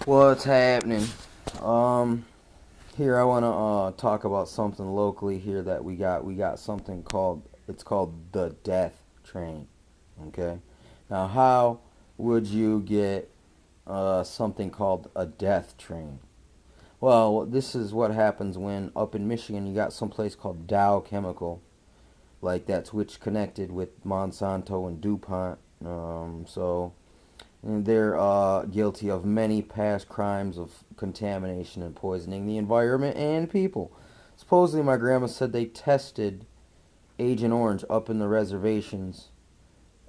What's happening? Um, Here I want to talk about something locally here that we got. We got something called it's called the death train. Okay, now how would you get something called a death train? Well, this is what happens when up in Michigan you got some place called Dow Chemical, like that's which connected with Monsanto and DuPont. And they're guilty of many past crimes of contamination and poisoning the environment and people. Supposedly, my grandma said they tested Agent Orange up in the reservations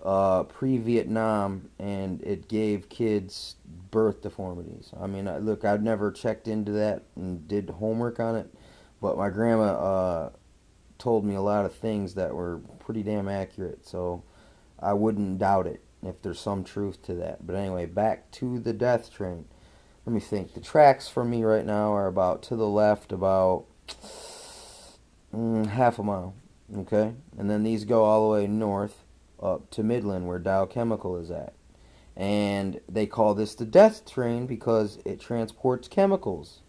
pre-Vietnam, and it gave kids birth deformities. I mean, look, I've never checked into that and did homework on it, but my grandma told me a lot of things that were pretty damn accurate, so I wouldn't doubt it if there's some truth to that. But anyway, back to the death train. Let me think. The tracks for me right now are about to the left, about half a mile. Okay? And then these go all the way north up to Midland, where Dow Chemical is at. And they call this the death train because it transports chemicals.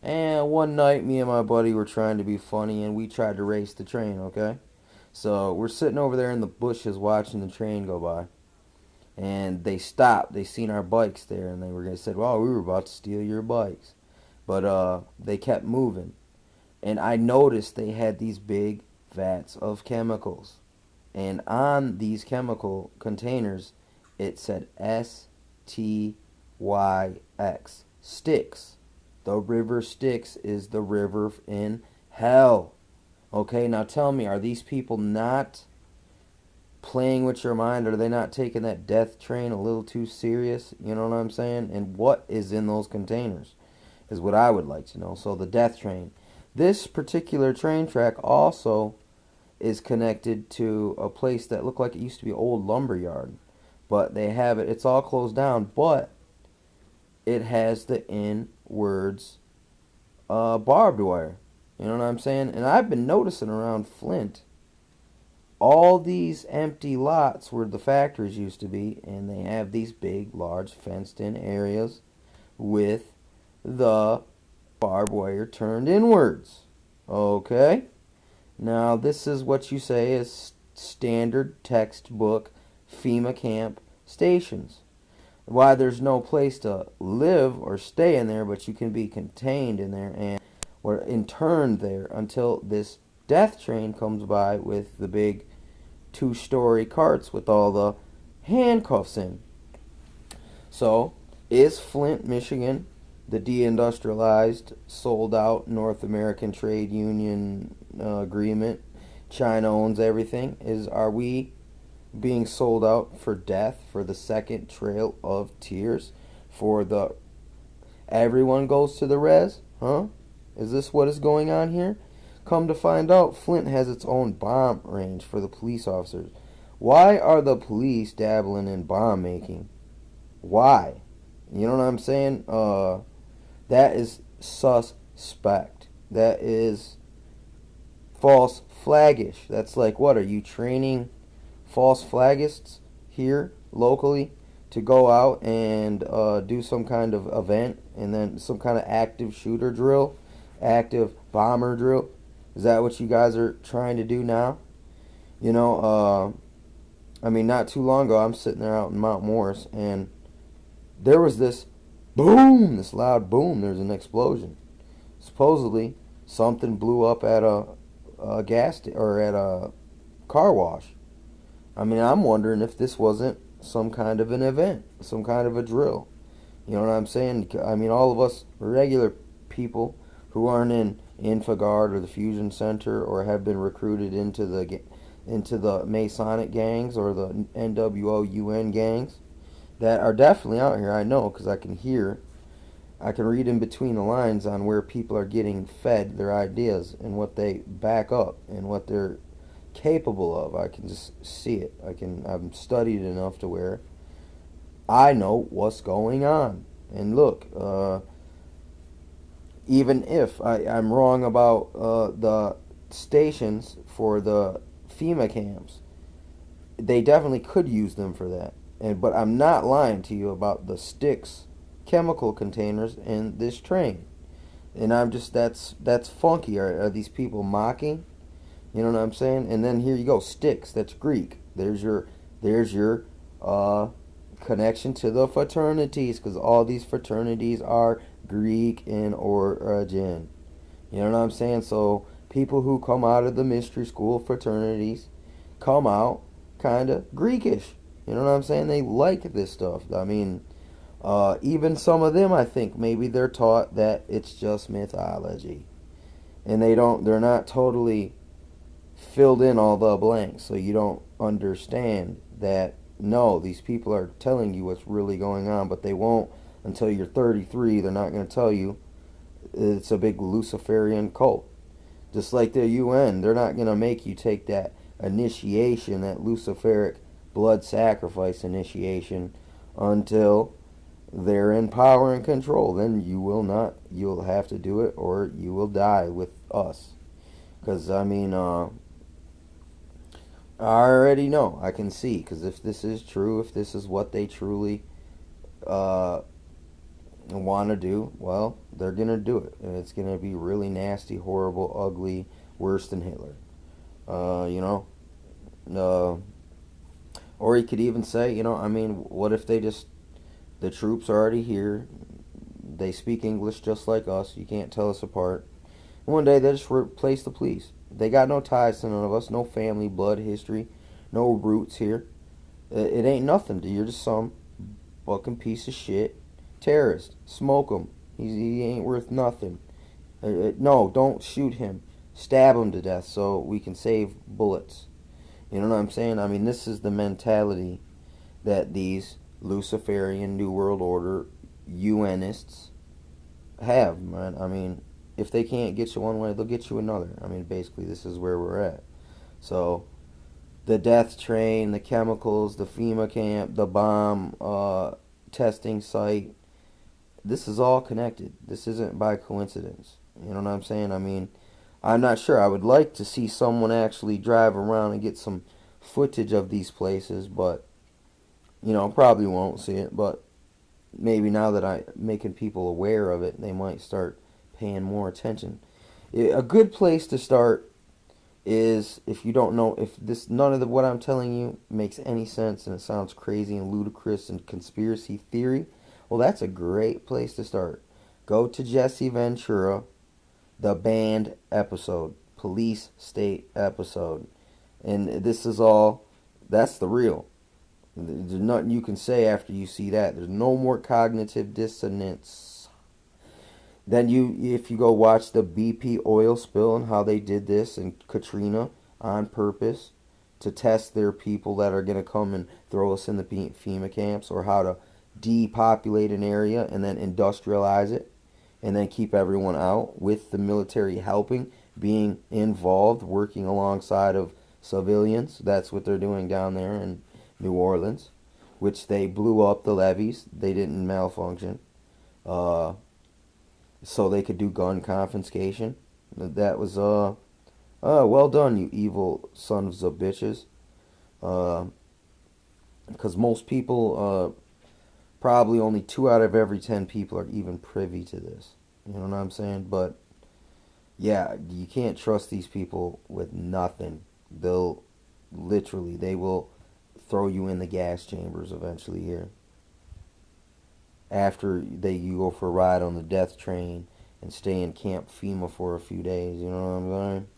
And one night, me and my buddy were trying to be funny, and we tried to race the train, okay? So we're sitting over there in the bushes watching the train go by. And they stopped. They seen our bikes there, and they were gonna said, "Well, we were about to steal your bikes," but they kept moving, and I noticed they had these big vats of chemicals, and on these chemical containers, it said STYX, Styx. The river Styx is the river in hell. Okay, now tell me, are these people not playing with your mind? Are they not taking that death train a little too serious? You know what I'm saying? And what is in those containers is what I would like to know. So the death train. This particular train track also is connected to a place that looked like it used to be an old lumber yard. But they have it, it's all closed down, but it has the in words barbed wire. You know what I'm saying? And I've been noticing around Flint all these empty lots where the factories used to be, and they have these big, large, fenced-in areas with the barbed wire turned inwards. Okay? Now, this is what you say is standard textbook FEMA camp stations. Why there's no place to live or stay in there, but you can be contained in there and or interned there until this death train comes by with the big two-story carts with all the handcuffs in. So, is Flint, Michigan, the deindustrialized, sold out North American Trade Union agreement? China owns everything. Are we being sold out for death, for the second trail of tears, for the everyone goes to the res? Huh? Is this what is going on here? Come to find out, Flint has its own bomb range for the police officers. Why are the police dabbling in bomb making? Why? You know what I'm saying? That is suspect. That is false flaggish. That's like, what, are you training false flaggists here locally to go out and do some kind of event and then some kind of active shooter drill, active bomber drill? Is that what you guys are trying to do now? You know, I mean, not too long ago, I'm sitting there out in Mount Morris, and there was this boom, this loud boom. There's an explosion. Supposedly, something blew up at a or at a car wash. I mean, I'm wondering if this wasn't some kind of an event, some kind of a drill. You know what I'm saying? I mean, all of us regular people who aren't in Infogard or the Fusion Center or have been recruited into the Masonic gangs or the NWO UN gangs that are definitely out here. I know because I can read in between the lines on where people are getting fed their ideas and what they back up and what they're capable of. I can just see it. I'm studied enough to where I know what's going on. And look, even if I'm wrong about the stations for the FEMA camps, they definitely could use them for that. But I'm not lying to you about the sticks chemical containers in this train. And I'm just that's funky. Are these people mocking? You know what I'm saying? And then here you go, Styx. That's Greek. There's your uh, connection to the fraternities, because all these fraternities are Greek in origin. You know what I'm saying? So people who come out of the mystery school fraternities come out kind of Greekish. You know what I'm saying? They like this stuff. I mean, even some of them, I think maybe they're taught that it's just mythology, and they're not totally filled in all the blanks, so you don't understand that no, these people are telling you what's really going on, but they won't until you're 33. They're not going to tell you it's a big Luciferian cult. Just like the UN, they're not going to make you take that initiation, that Luciferic blood sacrifice initiation, until they're in power and control. Then you will not, you'll have to do it, or you will die with us. Because, I mean, I already know. I can see. Because if this is true, if this is what they truly uh, want to do, well, they're going to do it. And it's going to be really nasty, horrible, ugly, worse than Hitler. You know? Or you could even say, I mean, what if the troops are already here. They speak English just like us. You can't tell us apart. One day they just replace the police. They got no ties to none of us, no family, blood, history, no roots here. It ain't nothing. You're just some fucking piece of shit terrorist. Smoke him. He ain't worth nothing. No, don't shoot him. Stab him to death so we can save bullets. You know what I'm saying? I mean, this is the mentality that these Luciferian New World Order UNists have, man. I mean, if they can't get you one way, they'll get you another. I mean, basically, this is where we're at. So, the death train, the chemicals, the FEMA camp, the bomb testing site, this is all connected. This isn't by coincidence. You know what I'm saying? I mean, I'm not sure. I would like to see someone actually drive around and get some footage of these places, but, probably won't see it. But maybe now that I'm making people aware of it, they might start paying more attention. A good place to start is, if you don't know, if none of what I'm telling you makes any sense and it sounds crazy and ludicrous and conspiracy theory, well, that's a great place to start. Go to Jesse Ventura, the band episode, police state episode, and this is all. That's the real. There's nothing you can say after you see that. There's no more cognitive dissonance. Then if you go watch the BP oil spill and how they did this in Katrina on purpose to test their people that are going to come and throw us in the FEMA camps, or how to depopulate an area and then industrialize it and then keep everyone out with the military helping, being involved, working alongside of civilians. That's what they're doing down there in New Orleans, which they blew up the levees. They didn't malfunction. So they could do gun confiscation. That was well done, you evil sons of bitches. Because most people, probably only 2 out of every 10 people are even privy to this. You know what I'm saying? But yeah, you can't trust these people with nothing. They will throw you in the gas chambers eventually here. After you go for a ride on the death train and stay in Camp FEMA for a few days. You know what I'm saying?